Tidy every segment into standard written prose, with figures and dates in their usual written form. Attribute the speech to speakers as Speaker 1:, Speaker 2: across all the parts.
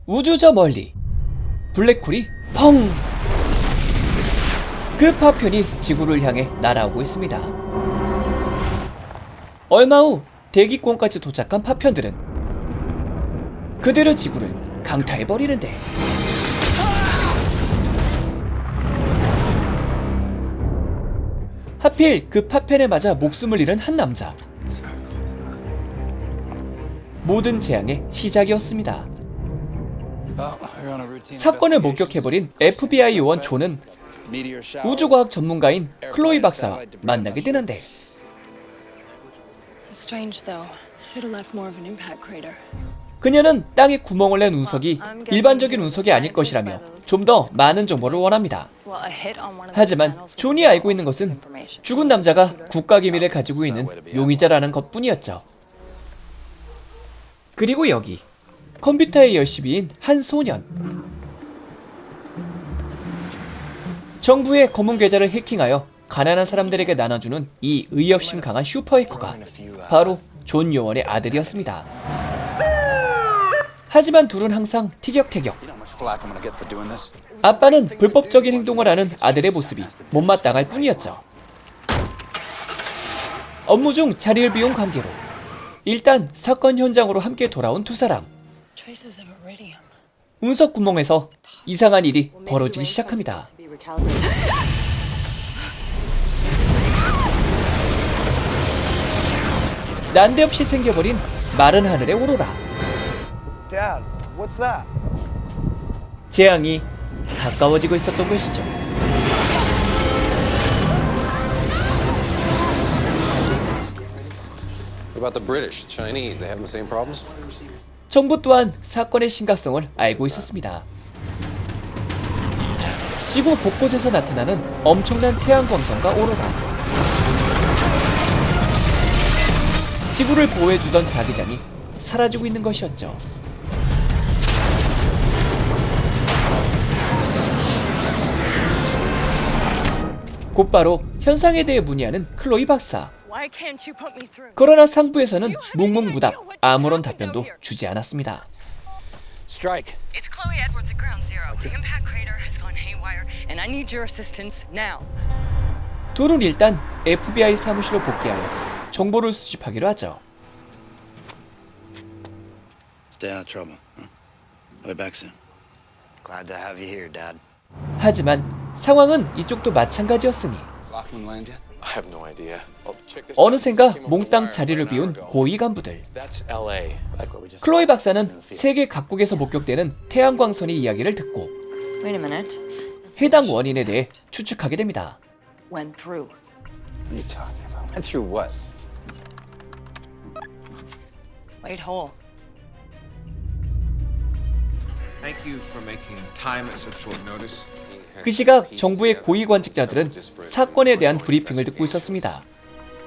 Speaker 1: 우주 저 멀리 블랙홀이 펑! 그 파편이 지구를 향해 날아오고 있습니다. 얼마 후 대기권까지 도착한 파편들은 그대로 지구를 강타해버리는데, 하필 그 파편에 맞아 목숨을 잃은 한 남자. 모든 재앙의 시작이었습니다. 사건을 목격해버린 FBI 요원 존은 우주과학 전문가인 클로이 박사와 만나게 되는데, 그녀는 땅에 구멍을 낸 운석이 일반적인 운석이 아닐 것이라며 좀 더 많은 정보를 원합니다. 하지만 존이 알고 있는 것은 죽은 남자가 국가기밀을 가지고 있는 용의자라는 것뿐이었죠. 그리고 여기 컴퓨터의 열심히인 한 소년. 정부의 검은 계좌를 해킹하여 가난한 사람들에게 나눠주는 이 의협심 강한 슈퍼해커가 바로 존 요원의 아들이었습니다. 하지만 둘은 항상 티격태격. 아빠는 불법적인 행동을 하는 아들의 모습이 못마땅할 뿐이었죠. 업무 중 자리를 비운 관계로 일단 사건 현장으로 함께 돌아온 두 사람. 운석 구멍에서 이상한 일이 벌어지기 시작합니다. 난데없이 생겨버린 마른 하늘의 오로라.
Speaker 2: Dad, what's that?
Speaker 1: 재앙이 가까워지고 있었던 것이죠.
Speaker 3: What about the British, Chinese? They having the same problems?
Speaker 1: 정부 또한 사건의 심각성을 알고 있었습니다. 지구 곳곳에서 나타나는 엄청난 태양광선과 오로라. 지구를 보호해주던 자기장이 사라지고 있는 것이었죠. 곧바로 현상에 대해 문의하는 클로이 박사. 그러나 상부에서는 묵묵부답, 아무런 답변도 주지 않았습니다.
Speaker 2: Strike.
Speaker 4: It's Chloe Edwards at Ground Zero. The impact crater has gone haywire, and I need your assistance now.
Speaker 1: 둘은 일단 FBI 사무실로 복귀하여 정보를 수집하기로 하죠.
Speaker 5: Stay out of trouble. I'll be back soon.
Speaker 2: Glad to have you here, Dad.
Speaker 1: 하지만 상황은 이쪽도 마찬가지였으니
Speaker 5: Lockman land yet?
Speaker 3: I have no idea. Oh, check this out.
Speaker 1: 어느샌가 몽땅 자리를 비운 고위 간부들.
Speaker 3: That's LA.
Speaker 5: Like what we just
Speaker 1: 클로이 박사는 세계 각국에서 목격되는 태양광선의 이야기를 듣고
Speaker 4: Wait a minute.
Speaker 1: 해당 원인에 대해 추측하게 됩니다.
Speaker 4: Went through.
Speaker 5: What are you talking about? Went through what?
Speaker 4: White hole.
Speaker 6: Thank you for making time at such short notice.
Speaker 1: 그 시각 정부의 고위 관직자들은 사건에 대한 브리핑을 듣고 있었습니다.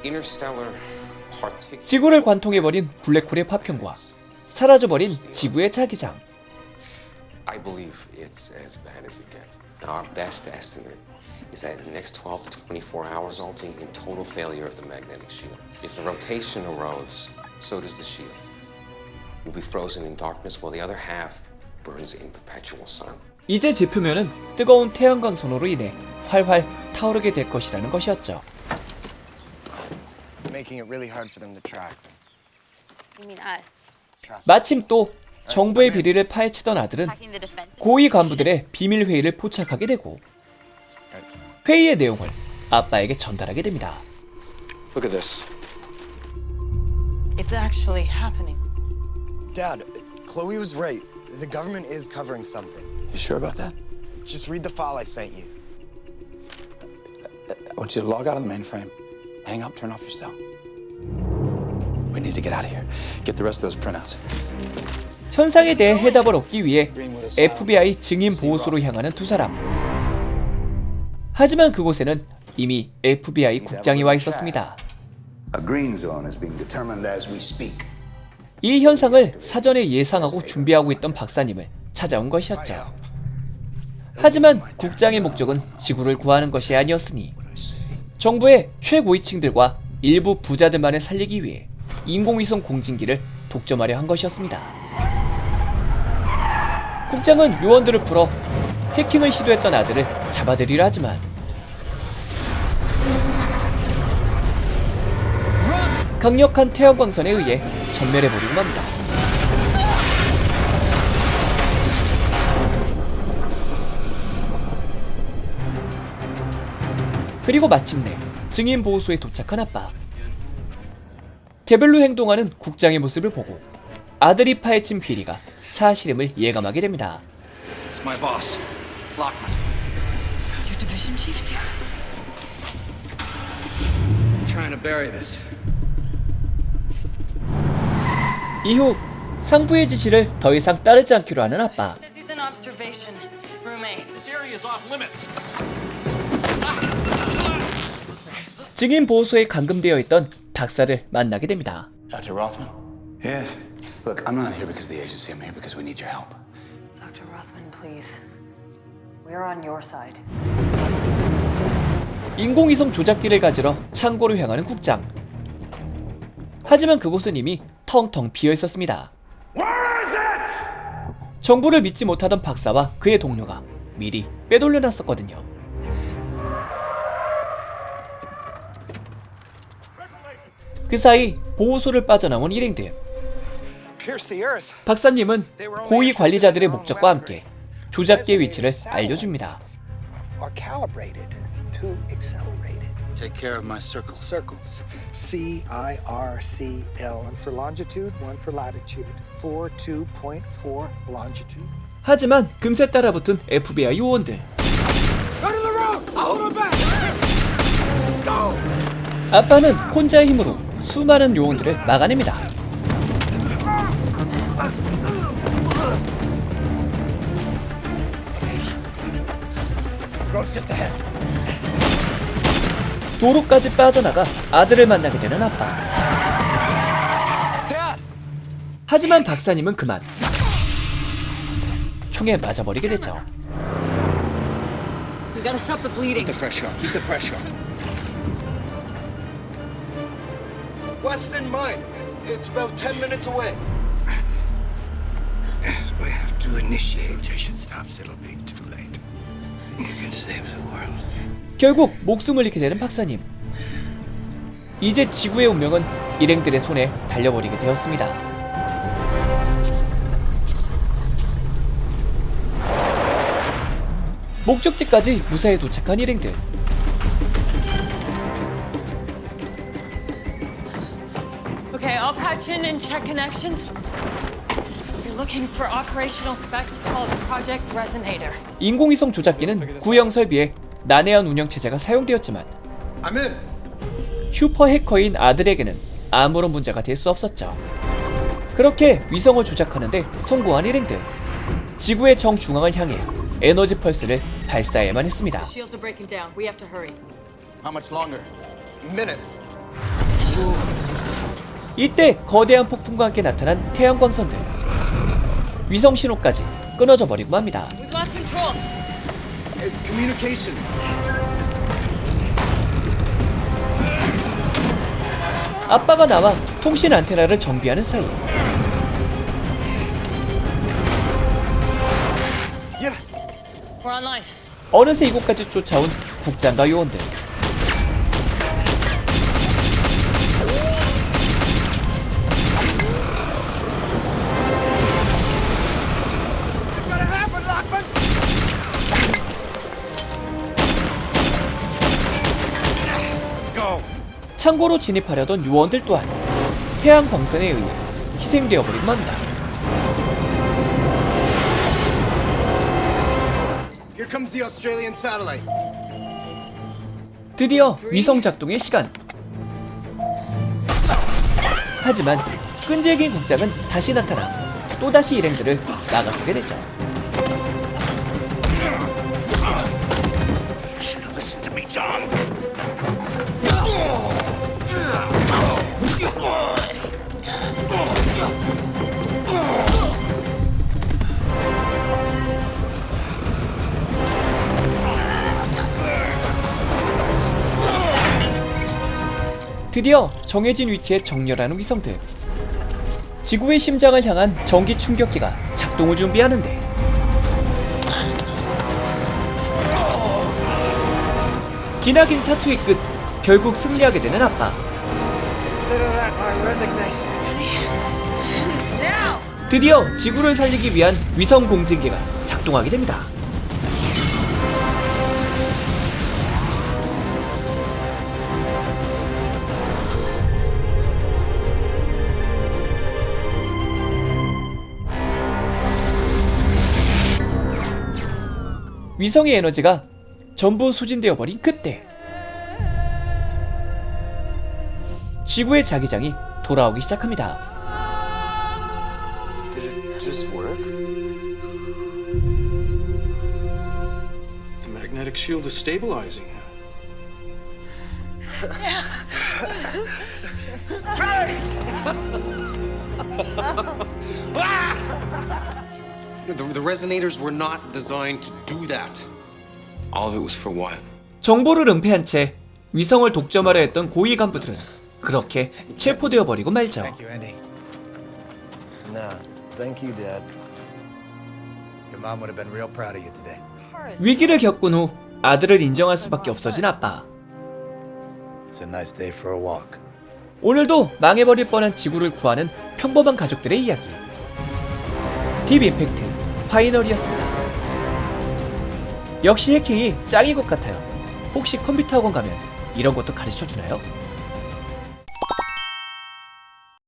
Speaker 3: Interstellar particulate.
Speaker 1: 지구를 관통해버린 블랙홀의 파편과 사라져버린 지구의 자기장.
Speaker 3: I believe it's as bad as it gets. Now, our best estimate is that in the next 12 to 24 hours, resulting in total failure of the magnetic shield. If the rotation erodes, so does the shield. We'll be frozen in darkness while the other half burns in perpetual sun.
Speaker 1: 이제 지표면은 뜨거운 태양광선으로 인해 활활 타오르게 될 것이라는 것이었죠.
Speaker 2: Making it really hard for them to track.
Speaker 7: You mean us?
Speaker 1: 마침 또 정부의 비리를 파헤치던 아들은
Speaker 7: Hacking the defense.
Speaker 1: 고위 간부들의 비밀 회의를 포착하게 되고 회의의 내용을 아빠에게 전달하게 됩니다.
Speaker 3: Look at this.
Speaker 4: It's actually happening.
Speaker 2: Dad, Chloe was right. The government is covering something.
Speaker 5: You sure about that?
Speaker 2: Just read the file I sent you.
Speaker 5: I want you to log out of the mainframe, hang up, turn off your cell. We need to get out of here. Get the rest of those printouts.
Speaker 1: 현상에 대해 해답을 얻기 위해 FBI 증인 보호소로 향하는 두 사람. 하지만 그곳에는 이미 FBI 국장이 와 있었습니다.
Speaker 8: A green zone is being determined as we speak.
Speaker 1: 이 현상을 사전에 예상하고 준비하고 있던 박사님을 찾아온 것이었죠. 하지만 국장의 목적은 지구를 구하는 것이 아니었으니 정부의 최고위층들과 일부 부자들만을 살리기 위해 인공위성 공진기를 독점하려 한 것이었습니다. 국장은 요원들을 풀어 해킹을 시도했던 아들을 잡아들이려 하지만 강력한 태양광선에 의해 전멸해버리고 맙니다. 그리고 마침내 증인 보호소에 도착한 아빠. 개별로 행동하는 국장의 모습을 보고 아들이 파헤친 비리가 사실임을 예감하게 됩니다.
Speaker 6: It's my boss, Lockman.
Speaker 4: Your division chief's here.
Speaker 6: Trying to bury this.
Speaker 1: 이후 상부의 지시를 더 이상 따르지 않기로 하는 아빠.
Speaker 4: Says he's in observation. Room A.
Speaker 6: This area is off limits.
Speaker 1: 증인 보호소에 감금되어 있던 박사를 만나게 됩니다.
Speaker 5: Dr. Rothman?
Speaker 8: Yes.
Speaker 5: Look, I'm not here because of the agency. I'm here because we need your help.
Speaker 4: Dr. Rothman, please. We're on your side.
Speaker 1: 인공위성 조작기를 가지러 창고로 향하는 국장. 하지만 그곳은 이미 텅텅 비어 있었습니다. 정부를 믿지 못하던 박사와 그의 동료가 미리 빼돌려놨었거든요. 그 사이 보호소를 빠져나온 일행들. 박사님은 고위 관리자들의 목적과 함께 조작기의 위치를 알려줍니다.
Speaker 5: Take care of my circle.
Speaker 9: Circles. C-I-R-C-L. And for longitude, one for latitude. 42.4 longitude.
Speaker 1: 하지만 금세 따라붙은 FBI 요원들.
Speaker 9: Go to the room! I'll hold him back! Go!
Speaker 1: 아빠는 혼자의 힘으로 수많은 요원들을 막아냅니다.
Speaker 9: Road's just ahead.
Speaker 1: 도로까지 빠져나가 아들을 만나게 되는 아빠. 하지만 박사님은 그만 총에 맞아버리게 되죠.
Speaker 4: We gotta stop the bleeding.
Speaker 6: Keep the pressure on. Keep the pressure on.
Speaker 9: Western Mine. It's about 10 minutes away.
Speaker 8: We have to initiate. Rotation stops. It'll be too late. You can save the world.
Speaker 1: 결국 목숨을 잃게 되는 박사님. 이제 지구의 운명은 일행들의 손에 달려버리게 되었습니다. 목적지까지 무사히 도착한 일행들.
Speaker 4: Okay, I'll patch in and check connections. You're looking for operational specs called Project Resonator.
Speaker 1: 인공위성 조작기는 구형 설비에 난해한 운영 체제가 사용되었지만
Speaker 9: I'm in.
Speaker 1: 슈퍼 해커인 아들에게는 아무런 문제가 될 수 없었죠. 그렇게 위성을 조작하는데 성공한 일행들. 지구의 정중앙을 향해 에너지 펄스를 발사해야만 했습니다.
Speaker 4: Shields are breaking down. We have to hurry.
Speaker 5: How much longer?
Speaker 9: Minutes.
Speaker 1: 이때 거대한 폭풍과 함께 나타난 태양광선들. 위성 신호까지 끊어져 버리고 맙니다.
Speaker 4: We've lost control.
Speaker 9: It's communications.
Speaker 1: 아빠가 나와 통신 안테나를 정비하는 사이
Speaker 9: Yes.
Speaker 4: We're online.
Speaker 1: 어느새 이곳까지 쫓아온 국장과 요원들. 창고로 진입하려던 요원들 또한 태양 광선에 의해 희생되어 버리고 맙니다.
Speaker 9: Here comes the Australian satellite.
Speaker 1: 드디어 위성 작동의 시간. 하지만 끈질긴 국장은 다시 나타나 또다시 일행들을 막아서게 되죠.
Speaker 8: Listen to me, John.
Speaker 1: 드디어 정해진 위치에 정렬하는 위성들. 지구의 심장을 향한 전기 충격기가 작동을 준비하는데 기나긴 사투의 끝, 결국 승리하게 되는 아빠.
Speaker 8: Consider that my resignation.
Speaker 4: Now!
Speaker 1: 드디어 지구를 살리기 위한 위성 공진기가 작동하게 됩니다. 위성의 에너지가 전부 소진되어 버린 그때, 지구의 자기장이 돌아오기 시작합니다.
Speaker 8: Did it just work?
Speaker 10: The magnetic shield is stabilizing.
Speaker 6: The resonators were not designed to do that. All of it was for what?
Speaker 1: 정보를 은폐한 채 위성을 독점하려 했던 고위 간부들은 그렇게 체포되어 버리고 말죠.
Speaker 5: Thank you, Andy.
Speaker 8: Nah, thank you, Dad. Your mom would have been real proud of you today.
Speaker 1: 위기를 겪은 후 아들을 인정할 수밖에 없어진 아빠.
Speaker 8: It's a nice day for a walk.
Speaker 1: 오늘도 망해버릴 뻔한 지구를 구하는 평범한 가족들의 이야기. 딥 임팩트 파이널이었습니다. 역시 해킹이 짱인 것 같아요. 혹시 컴퓨터 학원 가면 이런 것도 가르쳐 주나요?